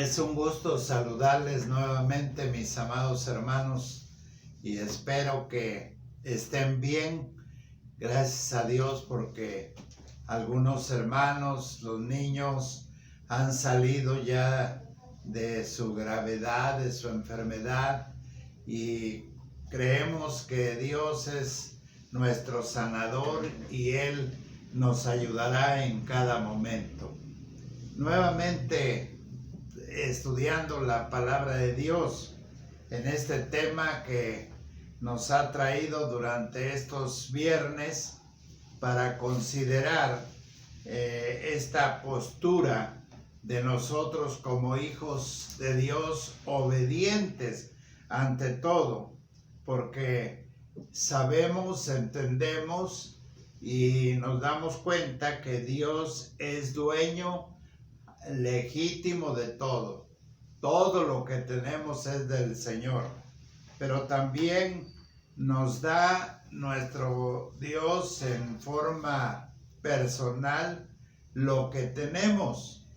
Es un gusto saludarles nuevamente, mis amados hermanos, y espero que estén bien. Gracias a Dios porque algunos hermanos, los niños, han salido ya de su gravedad, de su enfermedad, y creemos que Dios es nuestro sanador y Él nos ayudará en cada momento. Nuevamente estudiando la palabra de Dios en este tema que nos ha traído durante estos viernes para considerar esta postura de nosotros como hijos de Dios, obedientes ante todo, porque sabemos, entendemos y nos damos cuenta que Dios es dueño legítimo de todo. Todo lo que tenemos es del Señor, pero también nos da nuestro Dios en forma personal lo que tenemos.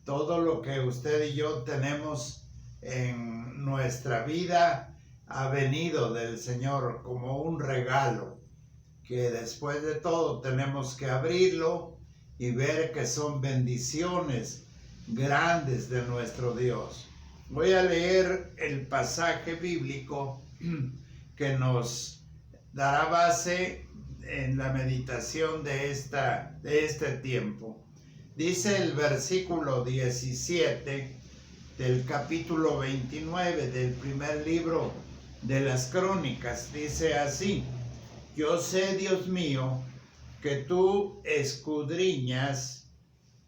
Todo lo que usted y yo tenemos en nuestra vida ha venido del Señor como un regalo, que después de todo tenemos que abrirlo y ver que son bendiciones grandes de nuestro Dios. Voy a leer el pasaje bíblico que nos dará base en la meditación de este tiempo. Dice el versículo 17 del capítulo 29 del primer libro de las Crónicas. Dice así: Yo sé, Dios mío, que tú escudriñas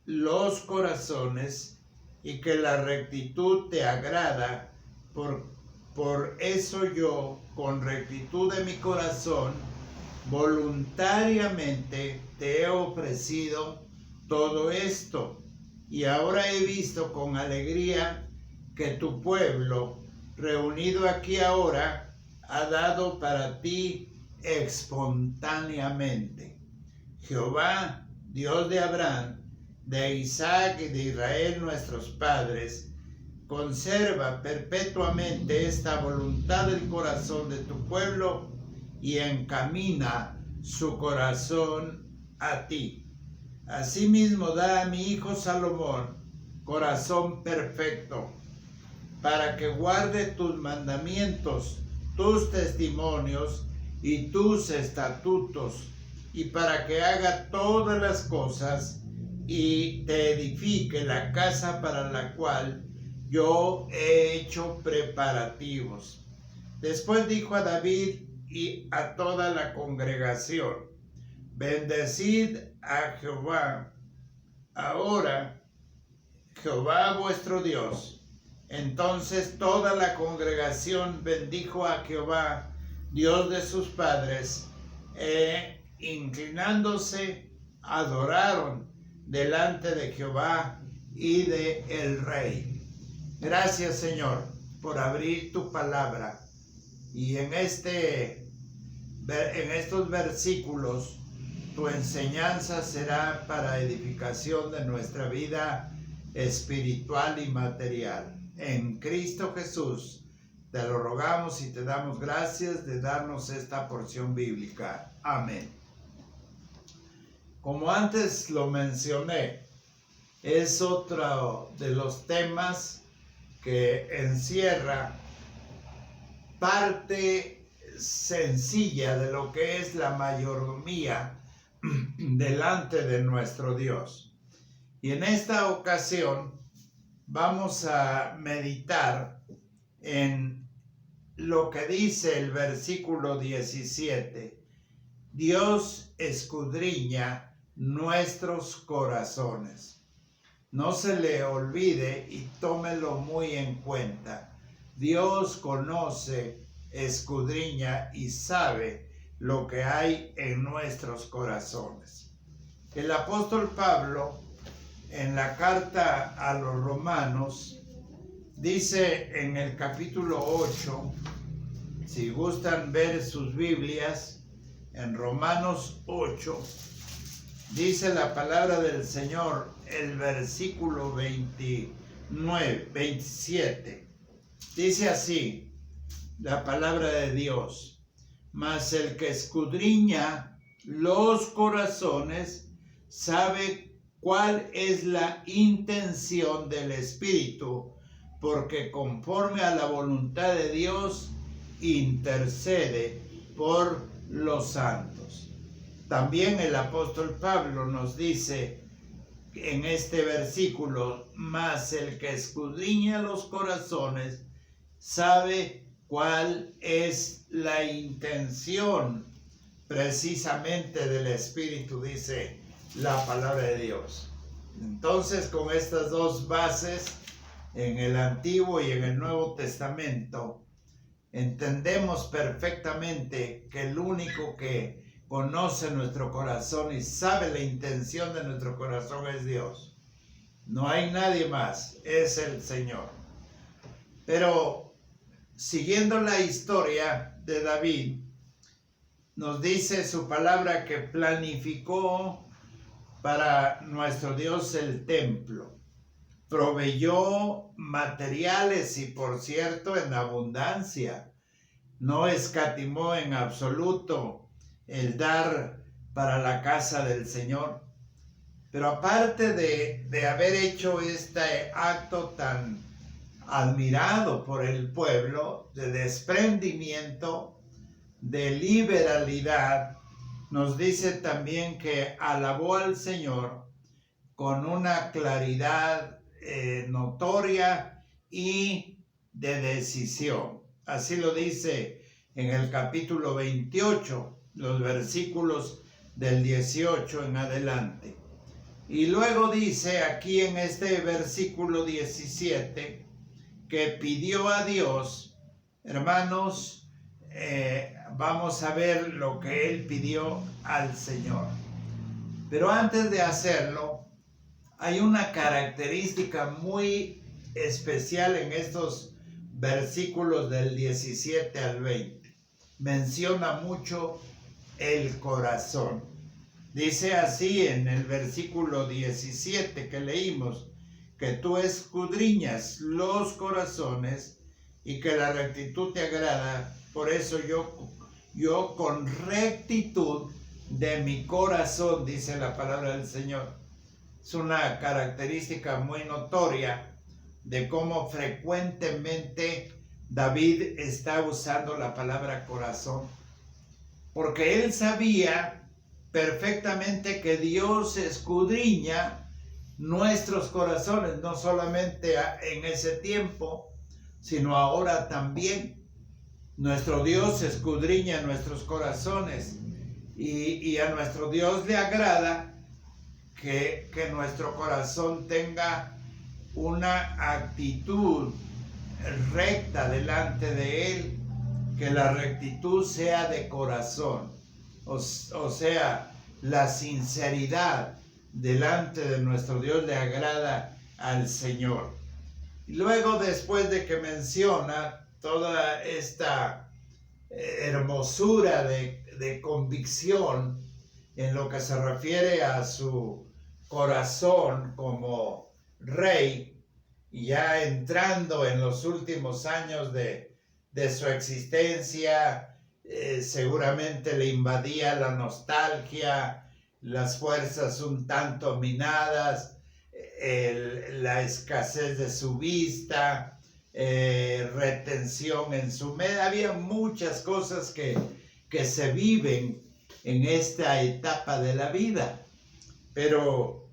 los corazones y que la rectitud te agrada. Por eso yo, con rectitud de mi corazón, voluntariamente te he ofrecido todo esto. Y ahora he visto con alegría que tu pueblo, reunido aquí ahora, ha dado para ti espontáneamente. Jehová, Dios de Abraham, de Isaac y de Israel nuestros padres, conserva perpetuamente esta voluntad del corazón de tu pueblo y encamina su corazón a ti. Asimismo da a mi hijo Salomón corazón perfecto, para que guarde tus mandamientos, tus testimonios y tus estatutos, y para que haga todas las cosas y te edifique la casa para la cual yo he hecho preparativos. Después dijo a David y a toda la congregación: Bendecid a Jehová ahora, Jehová vuestro Dios. Entonces toda la congregación bendijo a Jehová, Dios de sus padres, inclinándose, adoraron delante de Jehová y de el rey. Gracias, Señor, por abrir tu palabra. Y en estos versículos, tu enseñanza será para edificación de nuestra vida espiritual y material. En Cristo Jesús te lo rogamos y te damos gracias de darnos esta porción bíblica. Amén. Como antes lo mencioné, es otro de los temas que encierra parte sencilla de lo que es la mayordomía delante de nuestro Dios. Y en esta ocasión vamos a meditar en lo que dice el versículo 17. Dios escudriña nuestros corazones. No se le olvide y tómelo muy en cuenta. Dios conoce, escudriña y sabe lo que hay en nuestros corazones. El apóstol Pablo, en la carta a los Romanos, dice en el capítulo 8, si gustan ver sus Biblias, en Romanos 8, dice la palabra del Señor, el versículo 29, 9:27. Dice así la palabra de Dios: mas el que escudriña los corazones sabe cuál es la intención del Espíritu, porque conforme a la voluntad de Dios intercede por los santos. También el apóstol Pablo nos dice en este versículo: mas el que escudriña los corazones sabe cuál es la intención precisamente del Espíritu, dice la palabra de Dios. Entonces, con estas dos bases, en el Antiguo y en el Nuevo Testamento, entendemos perfectamente que el único que conoce nuestro corazón y sabe la intención de nuestro corazón es Dios. No hay nadie más, es el Señor. Pero siguiendo la historia de David, nos dice su palabra que planificó para nuestro Dios el templo, proveyó materiales y, por cierto, en abundancia. No escatimó en absoluto el dar para la casa del Señor. Pero aparte de haber hecho este acto tan admirado por el pueblo, de desprendimiento, de liberalidad, nos dice también que alabó al Señor con una claridad notoria y de decisión. Así lo dice en el capítulo 28, los versículos del 18 en adelante. Y luego dice aquí en este versículo 17 que pidió a Dios. Hermanos, vamos a ver lo que él pidió al Señor. Pero antes de hacerlo, hay una característica muy especial en estos versículos del 17 al 20. Menciona mucho el corazón. Dice así en el versículo 17 que leímos, que tú escudriñas los corazones y que la rectitud te agrada. Por eso yo con rectitud de mi corazón, dice la palabra del Señor. Es una característica muy notoria de cómo frecuentemente David está usando la palabra corazón, porque él sabía perfectamente que Dios escudriña nuestros corazones, no solamente en ese tiempo, sino ahora también. Nuestro Dios escudriña nuestros corazones y a nuestro Dios le agrada que nuestro corazón tenga una actitud recta delante de Él, que la rectitud sea de corazón, o sea, la sinceridad delante de nuestro Dios le agrada al Señor. Y luego, después de que menciona toda esta hermosura de convicción en lo que se refiere a su corazón como rey, y ya entrando en los últimos años de su existencia, seguramente le invadía la nostalgia, las fuerzas un tanto minadas, la escasez de su vista, retención en su mente. Había muchas cosas que se viven en esta etapa de la vida, pero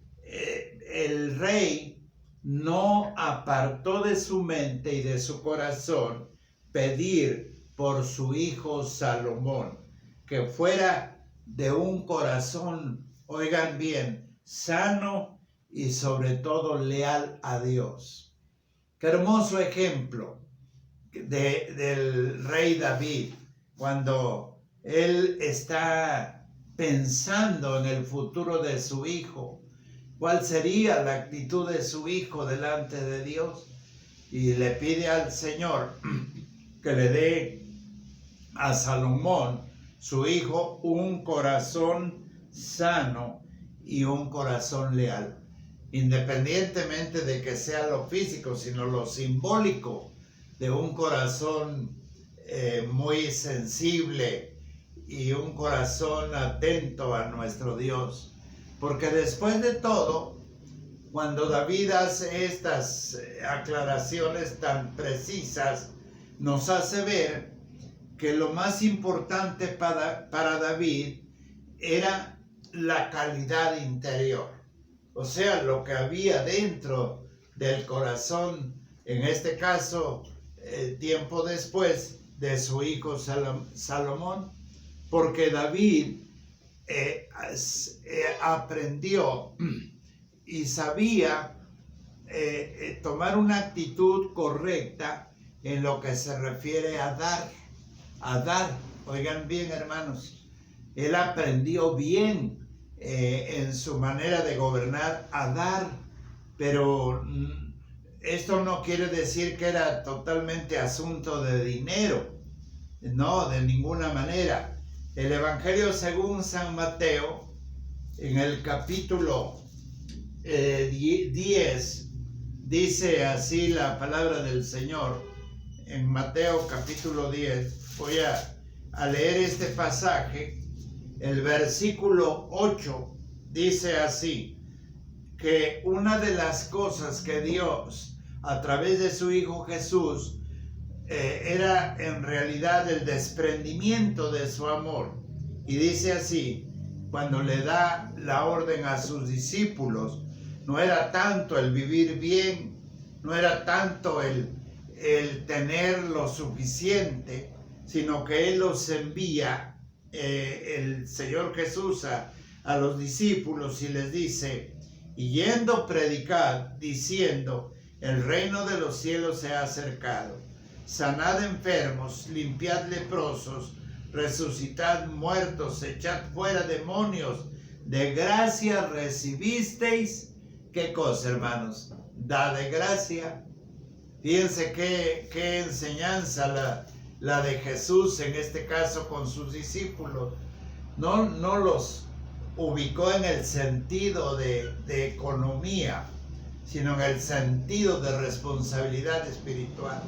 el rey no apartó de su mente y de su corazón pedir por su hijo Salomón, que fuera de un corazón, oigan bien, sano y sobre todo leal a Dios. Qué hermoso ejemplo del rey David, cuando él está pensando en el futuro de su hijo, cuál sería la actitud de su hijo delante de Dios, y le pide al Señor que le dé a Salomón, su hijo, un corazón sano y un corazón leal. independientemente de que sea lo físico, sino lo simbólico de un corazón muy sensible y un corazón atento a nuestro Dios. Porque después de todo, cuando David hace estas aclaraciones tan precisas, nos hace ver que lo más importante para David era la calidad interior. O sea, lo que había dentro del corazón, en este caso, tiempo después de su hijo Salomón, porque David aprendió y sabía tomar una actitud correcta en lo que se refiere a dar. Oigan bien, hermanos, él aprendió bien en su manera de gobernar a dar, pero esto no quiere decir que era totalmente asunto de dinero, no, de ninguna manera. El Evangelio según San Mateo, en el capítulo 10, dice así la palabra del Señor. En Mateo capítulo 10, voy a leer este pasaje. El versículo 8 dice así, que una de las cosas que Dios, a través de su Hijo Jesús, era en realidad el desprendimiento de su amor. Y dice así, cuando le da la orden a sus discípulos, no era tanto el vivir bien, no era tanto el tener lo suficiente, sino que Él los envía, el Señor Jesús, a los discípulos y les dice, y yendo predicad, diciendo, el reino de los cielos se ha acercado. Sanad enfermos, limpiad leprosos, resucitad muertos, echad fuera demonios. De gracia recibisteis, ¿qué cosa, hermanos? Da de gracia. Fíjense qué enseñanza la de Jesús, en este caso con sus discípulos. No los ubicó en el sentido de economía, sino en el sentido de responsabilidad espiritual.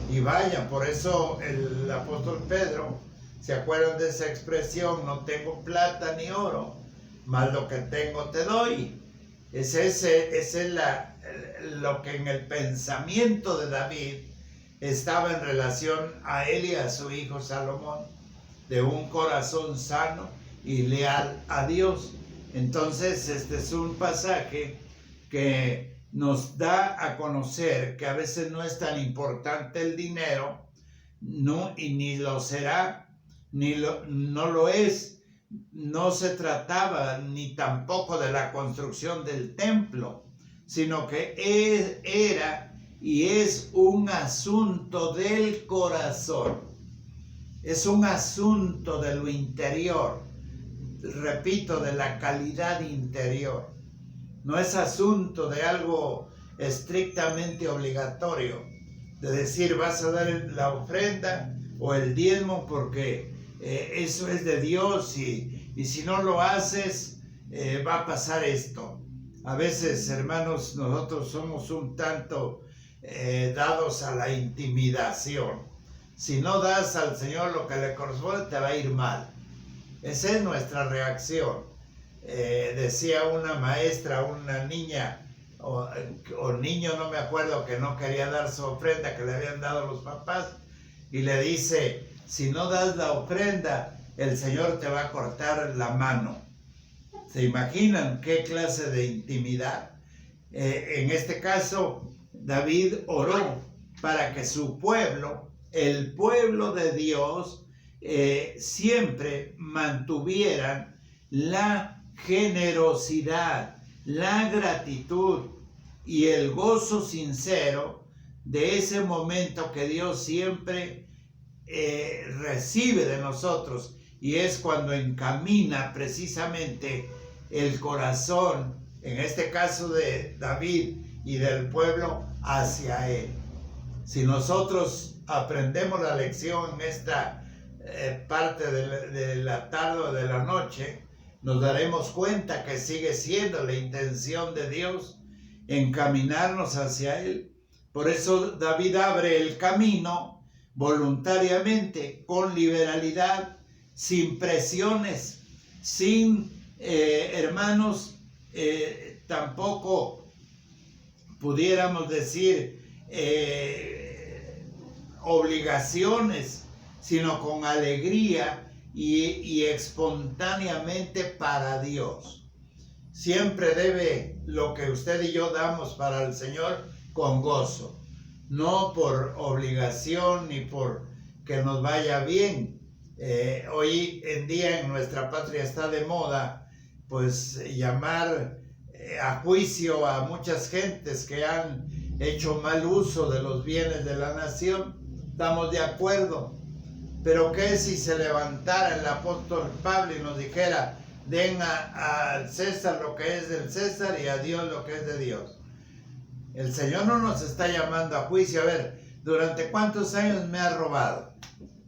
Y vaya, por eso el apóstol Pedro, ¿se acuerdan de esa expresión? No tengo plata ni oro, mas lo que tengo te doy. Ese es lo que en el pensamiento de David estaba en relación a él y a su hijo Salomón, de un corazón sano y leal a Dios. Entonces, este es un pasaje que nos da a conocer que a veces no es tan importante el dinero, no, y ni lo será, no lo es. No se trataba ni tampoco de la construcción del templo, sino que era y es un asunto del corazón, es un asunto de lo interior, repito, de la calidad interior. No es asunto de algo estrictamente obligatorio, de decir vas a dar la ofrenda o el diezmo porque eso es de Dios y si no lo haces va a pasar esto. A veces, hermanos, nosotros somos un tanto dados a la intimidación. Si no das al Señor lo que le corresponde, te va a ir mal. Esa es nuestra reacción. Decía una maestra, una niña o niño, no me acuerdo, que no quería dar su ofrenda que le habían dado los papás, y le dice, si no das la ofrenda, el Señor te va a cortar la mano. ¿Se imaginan qué clase de intimidad? En este caso, David oró para que su pueblo, el pueblo de Dios, siempre mantuvieran la generosidad, la gratitud y el gozo sincero de ese momento que Dios siempre recibe de nosotros, y es cuando encamina precisamente el corazón, en este caso de David y del pueblo, hacia él. Si nosotros aprendemos la lección en esta parte de la tarde o de la noche, nos daremos cuenta que sigue siendo la intención de Dios encaminarnos hacia Él. Por eso David abre el camino voluntariamente, con liberalidad, sin presiones, sin, hermanos, tampoco pudiéramos decir obligaciones, sino con alegría y espontáneamente para Dios. Siempre debe lo que usted y yo damos para el Señor con gozo, no por obligación ni por que nos vaya bien. Hoy en día en nuestra patria está de moda pues llamar a juicio a muchas gentes que han hecho mal uso de los bienes de la nación. Estamos de acuerdo, pero ¿qué si se levantara el apóstol Pablo y nos dijera: den al César lo que es del César y a Dios lo que es de Dios? El Señor no nos está llamando a juicio. A ver, ¿durante cuántos años me ha robado?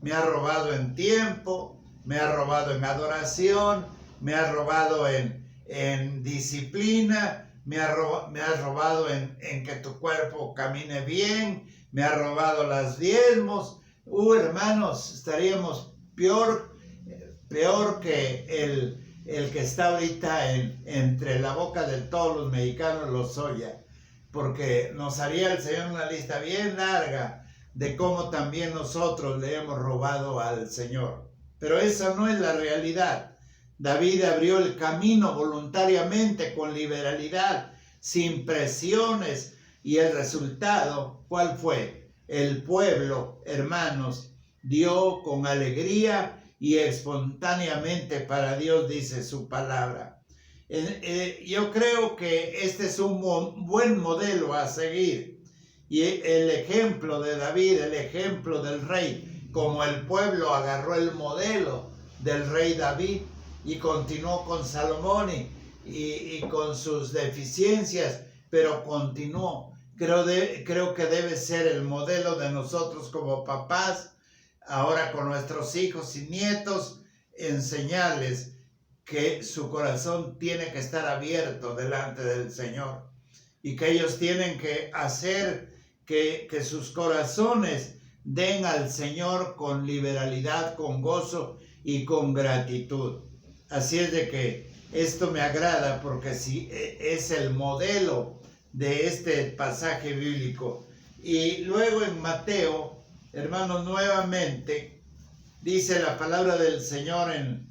Me ha robado en tiempo, me ha robado en adoración, me ha robado en disciplina, me ha robado en que tu cuerpo camine bien, me ha robado las diezmos. Hermanos, estaríamos peor que el que está ahorita entre la boca de todos los mexicanos, Lozoya, porque nos haría el Señor una lista bien larga de cómo también nosotros le hemos robado al Señor. Pero esa no es la realidad. David abrió el camino voluntariamente, con liberalidad, sin presiones, y el resultado, ¿cuál fue? El pueblo, hermanos, dio con alegría y espontáneamente para Dios, dice su palabra. Yo creo que este es un buen modelo a seguir, y el ejemplo de David, el ejemplo del rey, como el pueblo agarró el modelo del rey David y continuó con Salomón y con sus deficiencias, pero continuó. Creo que debe ser el modelo de nosotros como papás, ahora con nuestros hijos y nietos, enseñarles que su corazón tiene que estar abierto delante del Señor y que ellos tienen que hacer que sus corazones den al Señor con liberalidad, con gozo y con gratitud. Así es de que esto me agrada, porque sí, es el modelo de este pasaje bíblico. Y luego en Mateo, hermanos, nuevamente dice la palabra del Señor en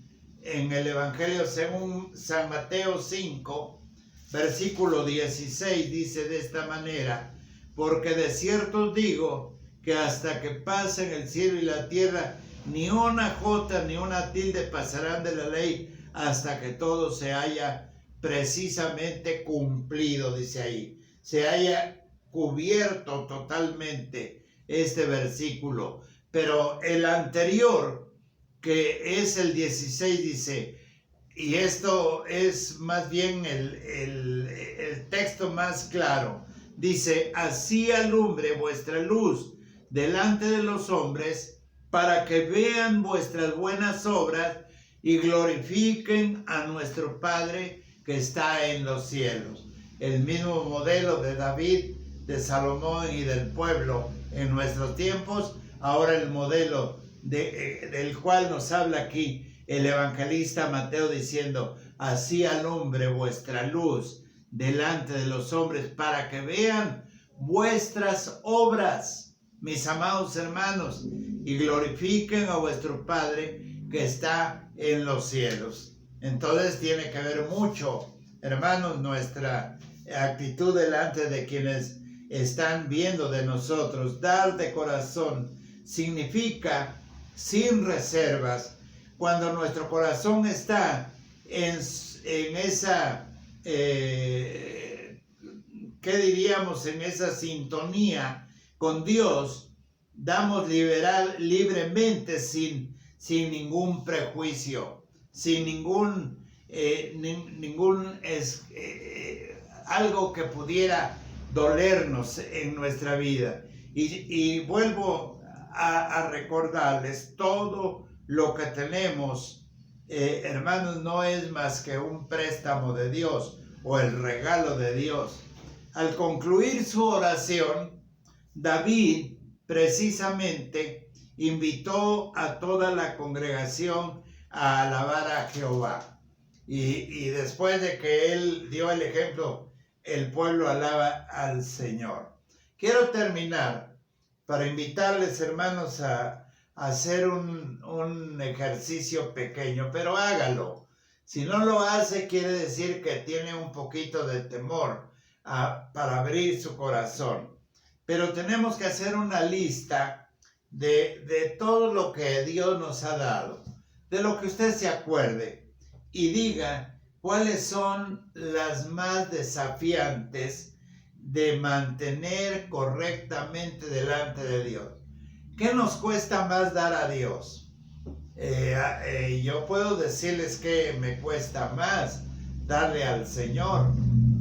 el Evangelio según San Mateo 5, versículo 16, dice de esta manera: porque de cierto os digo que hasta que pasen el cielo y la tierra, ni una jota ni una tilde pasarán de la ley, hasta que todo se haya precisamente cumplido, dice ahí. Se haya cubierto totalmente este versículo. Pero el anterior, que es el 16, dice, y esto es más bien el texto más claro, dice: así alumbre vuestra luz delante de los hombres, para que vean vuestras buenas obras y glorifiquen a nuestro Padre que está en los cielos. El mismo modelo de David, de Salomón y del pueblo en nuestros tiempos, ahora el modelo del cual nos habla aquí el evangelista Mateo, diciendo: así alumbre vuestra luz delante de los hombres, para que vean vuestras obras, mis amados hermanos, y glorifiquen a vuestro Padre que está en los cielos. Entonces tiene que ver mucho, hermanos, nuestra actitud delante de quienes están viendo de nosotros. Dar de corazón significa sin reservas. Cuando nuestro corazón está en esa, ¿qué diríamos? En esa sintonía con Dios, damos libremente, sin ningún prejuicio, sin ningún algo que pudiera dolernos en nuestra vida. Y vuelvo a recordarles, todo lo que tenemos, hermanos, no es más que un préstamo de Dios o el regalo de Dios. al concluir su oración, David precisamente invitó a toda la congregación a alabar a Jehová. Y después de que él dio el ejemplo, el pueblo alaba al Señor. Quiero terminar para invitarles, hermanos, a hacer un ejercicio pequeño, pero hágalo. Si no lo hace, quiere decir que tiene un poquito de temor para abrir su corazón. Pero tenemos que hacer una lista de todo lo que Dios nos ha dado, de lo que usted se acuerde, y diga cuáles son las más desafiantes de mantener correctamente delante de Dios. ¿Qué nos cuesta más dar a Dios? Yo puedo decirles que me cuesta más darle al Señor.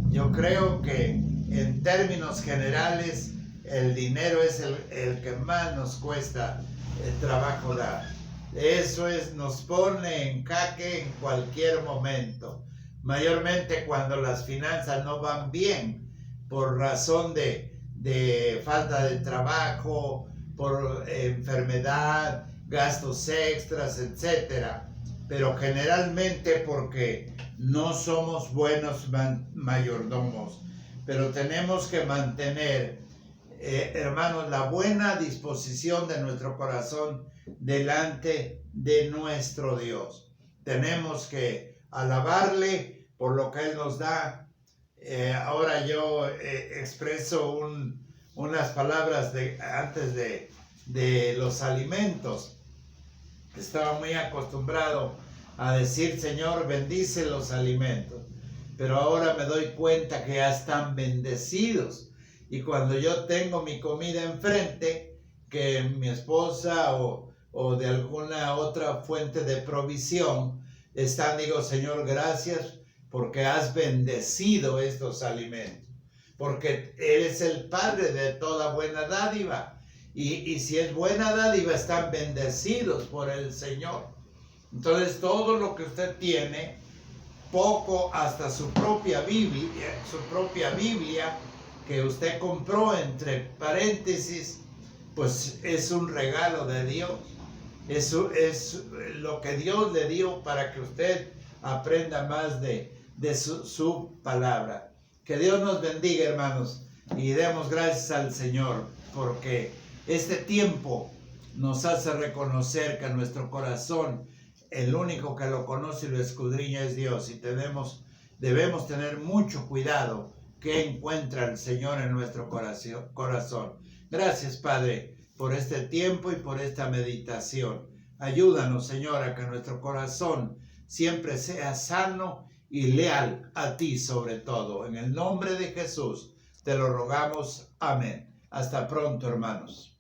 Yo creo que en términos generales el dinero es el que más nos cuesta el trabajo dar. Eso nos pone en jaque en cualquier momento, mayormente cuando las finanzas no van bien por razón de falta de trabajo, por enfermedad, gastos extras, etcétera. Pero generalmente porque no somos buenos mayordomos. Pero tenemos que mantener, hermanos, la buena disposición de nuestro corazón delante de nuestro Dios. Tenemos que alabarle por lo que Él nos da. Ahora yo expreso unas palabras antes de los alimentos. Estaba muy acostumbrado a decir, Señor, bendice los alimentos. Pero ahora me doy cuenta que ya están bendecidos. Y cuando yo tengo mi comida enfrente, que mi esposa o de alguna otra fuente de provisión están, digo, Señor, gracias porque has bendecido estos alimentos. Porque Él es el Padre de toda buena dádiva. Y si es buena dádiva, están bendecidos por el Señor. Entonces, todo lo que usted tiene, poco hasta su propia Biblia, que usted compró entre paréntesis, pues es un regalo de Dios. Eso es lo que Dios le dio para que usted aprenda más de su palabra. Que Dios nos bendiga, hermanos, y demos gracias al Señor, porque este tiempo nos hace reconocer que nuestro corazón, el único que lo conoce y lo escudriña es Dios, y debemos tener mucho cuidado que encuentra el Señor en nuestro corazón. Gracias, Padre, por este tiempo y por esta meditación. Ayúdanos, Señor, a que nuestro corazón siempre sea sano y leal a ti sobre todo. En el nombre de Jesús te lo rogamos. Amén. Hasta pronto, hermanos.